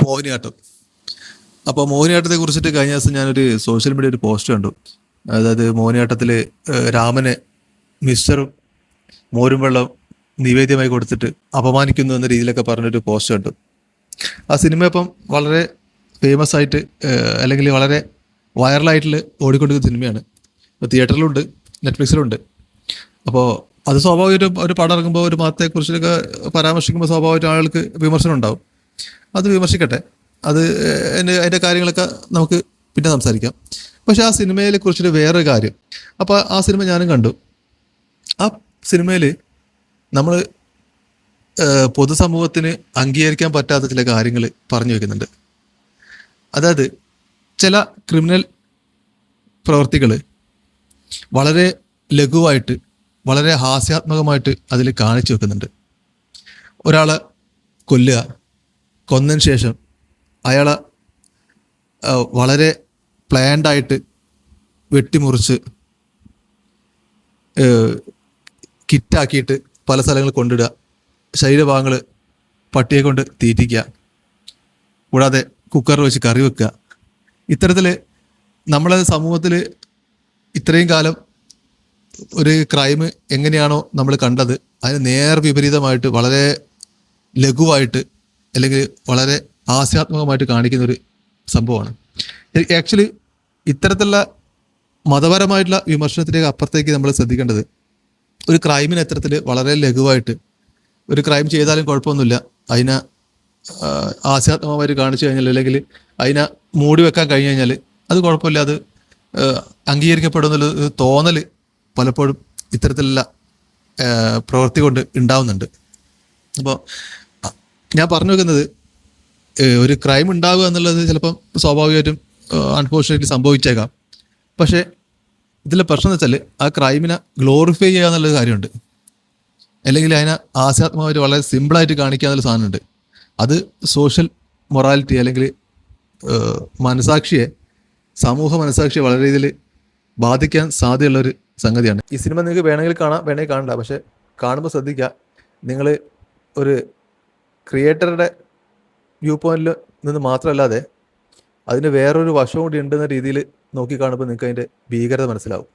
മോഹിനിയാട്ടം. അപ്പോൾ മോഹിനിയാട്ടത്തെ കുറിച്ചിട്ട് കഴിഞ്ഞ ദിവസം ഞാനൊരു സോഷ്യൽ മീഡിയ ഒരു പോസ്റ്റ് കണ്ടു. അതായത് മോഹിനിയാട്ടത്തിൽ രാമനെ മിക്സ്ചറും മോരും വെള്ളം നിവേദ്യമായി കൊടുത്തിട്ട് അപമാനിക്കുന്നു എന്ന രീതിയിലൊക്കെ പറഞ്ഞൊരു പോസ്റ്റ് കണ്ടു. ആ സിനിമ ഇപ്പം വളരെ ഫേമസ് ആയിട്ട് അല്ലെങ്കിൽ വളരെ വൈറലായിട്ട് ഓടിക്കൊണ്ടിരിക്കുന്ന സിനിമയാണ്. ഇപ്പോൾ തിയേറ്ററിലുണ്ട്, നെറ്റ്ഫ്ലിക്സിലുണ്ട്. അപ്പോൾ അത് സ്വാഭാവികമായിട്ടും ഒരു പടം ഇറങ്ങുമ്പോൾ ഒരു മതത്തെക്കുറിച്ചൊക്കെ പരാമർശിക്കുമ്പോൾ സ്വാഭാവികമായിട്ടും ആളുകൾക്ക് വിമർശനം ഉണ്ടാവും. അത് വിമർശിക്കട്ടെ, അത് അതിൻ്റെ കാര്യങ്ങളൊക്കെ നമുക്ക് പിന്നെ സംസാരിക്കാം. പക്ഷെ ആ സിനിമയെ കുറിച്ചൊരു വേറൊരു കാര്യം, അപ്പോൾ ആ സിനിമ ഞാനും കണ്ടു. ആ സിനിമയിൽ നമ്മൾ പൊതുസമൂഹത്തിന് അംഗീകരിക്കാൻ പറ്റാത്ത ചില കാര്യങ്ങൾ പറഞ്ഞു വെക്കുന്നുണ്ട്. അതായത് ചില ക്രിമിനൽ പ്രവർത്തികൾ വളരെ ലഘുവായിട്ട്, വളരെ ഹാസ്യാത്മകമായിട്ട് അതിൽ കാണിച്ചു വെക്കുന്നുണ്ട്. ഒരാളെ കൊല്ലുക, കൊന്നതിന് ശേഷം അയാളെ വളരെ പ്ലാൻഡായിട്ട് വെട്ടിമുറിച്ച് കിറ്റാക്കിയിട്ട് പല സ്ഥലങ്ങളിൽ കൊണ്ടിടുക, ശരീരഭാഗങ്ങൾ പട്ടിയെ കൊണ്ട് തീറ്റിക്കുക, കൂടാതെ കുക്കറിൽ വെച്ച് കറി വെക്കുക. ഇത്തരത്തിൽ നമ്മളെ സമൂഹത്തിൽ ഇത്രയും കാലം ഒരു ക്രൈം എങ്ങനെയാണോ നമ്മൾ കണ്ടത്, അതിന് നേർ വിപരീതമായിട്ട് വളരെ ലഘുവായിട്ട് അല്ലെങ്കിൽ വളരെ ഹാസ്യാത്മകമായിട്ട് കാണിക്കുന്നൊരു സംഭവമാണ്. ആക്ച്വലി ഇത്തരത്തിലുള്ള മതപരമായിട്ടുള്ള വിമർശനത്തിലേക്ക് അപ്പുറത്തേക്ക് നമ്മൾ ശ്രദ്ധിക്കേണ്ടത്, ഒരു ക്രൈമിന് എത്തരത്തിൽ വളരെ ലഘുവായിട്ട് ഒരു ക്രൈം ചെയ്താലും കുഴപ്പമൊന്നുമില്ല, അതിനെ ഹാസ്യാത്മകമായിട്ട് കാണിച്ചു കഴിഞ്ഞാൽ അല്ലെങ്കിൽ അതിനെ മൂടി വെക്കാൻ കഴിഞ്ഞു കഴിഞ്ഞാൽ അത് കുഴപ്പമില്ല, അത് അംഗീകരിക്കപ്പെടുമെന്നുള്ള തോന്നൽ പലപ്പോഴും ഇത്തരത്തിലുള്ള പ്രവൃത്തി കൊണ്ട് ഉണ്ടാവുന്നുണ്ട്. അപ്പോൾ ഞാൻ പറഞ്ഞു വെക്കുന്നത്, ഒരു ക്രൈം ഉണ്ടാവുക എന്നുള്ളത് ചിലപ്പം സ്വാഭാവികമായിട്ടും അൺഫോർച്ചുനേറ്റ്ലി സംഭവിച്ചേക്കാം. പക്ഷേ ഇതിലെ പ്രശ്നം എന്ന് വെച്ചാൽ ആ ക്രൈമിനെ ഗ്ലോറിഫൈ ചെയ്യുക എന്നുള്ളൊരു കാര്യമുണ്ട്, അല്ലെങ്കിൽ അതിനെ ഹാസ്യാത്മകമായിട്ട് വളരെ സിമ്പിളായിട്ട് കാണിക്കുക എന്നുള്ള സാധനമുണ്ട്. അത് സോഷ്യൽ മൊറാലിറ്റി അല്ലെങ്കിൽ മനസാക്ഷിയെ, സമൂഹ മനസാക്ഷിയെ വളരെ രീതിയിൽ ബാധിക്കാൻ സാധ്യതയുള്ളൊരു സംഗതിയാണ്. ഈ സിനിമ നിങ്ങൾക്ക് വേണമെങ്കിൽ കാണാം, വേണമെങ്കിൽ കാണണ്ട. പക്ഷെ കാണുമ്പോൾ ശ്രദ്ധിക്കുക, നിങ്ങൾ ഒരു ക്രിയേറ്ററുടെ വ്യൂ പോയിന്റിൽ നിന്ന് മാത്രമല്ലാതെ അതിന് വേറൊരു വശവും കൂടി ഉണ്ടെന്ന രീതിയിൽ നോക്കി കാണുമ്പോൾ നിങ്ങൾക്ക് അതിൻ്റെ ഭീകരത മനസ്സിലാവും.